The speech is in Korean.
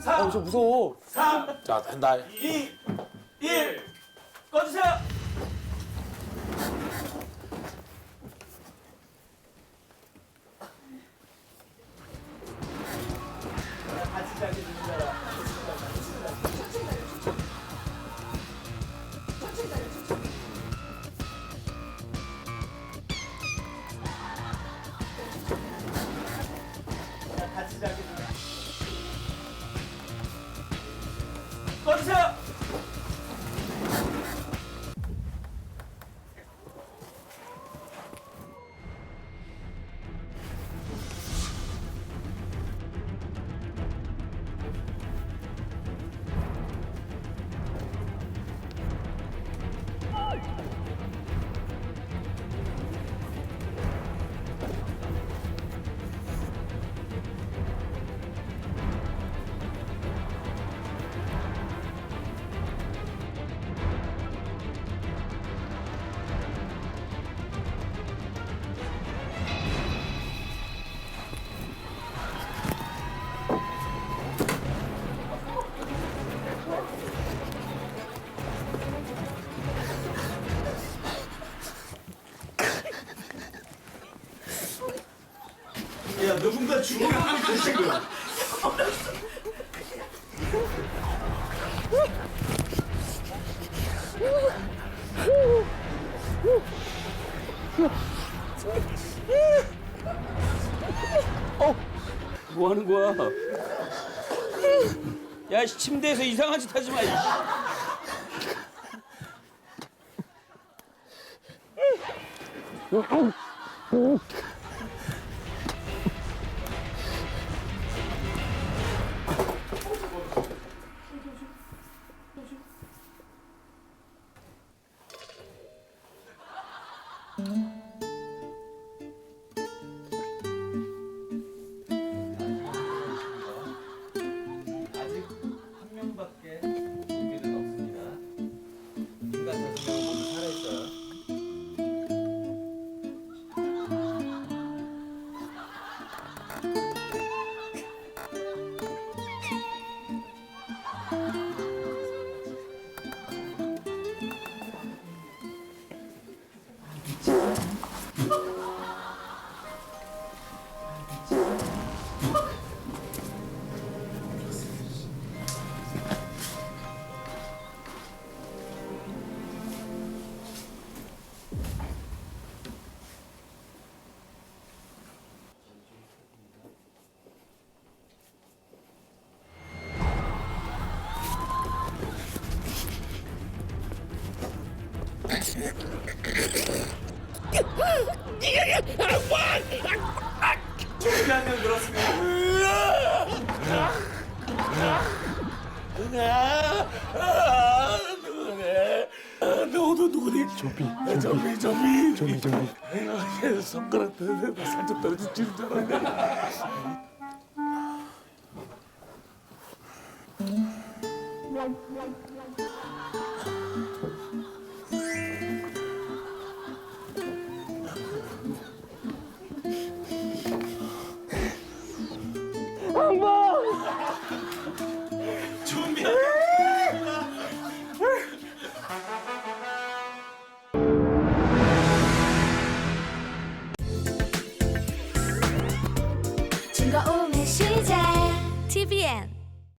저 무서워. 3, 자, 된다. 2, 1. 꺼주세요. 같이 자게 됩니다. 같이 자게 됩니다. 꺼주세요. 야, 누군가 죽으면 합니다, 지금. 뭐 하는 거야? 야, 침대에서 이상한 짓 하지 마. 아직 한 명밖에 준비는 없습니다. 인간 5명 모두 살아있어요. 준비한 명 늘었습니다. 너도 누구니? 좀비. 손가락 나 살짝 떨어져 지는 줄 알았네.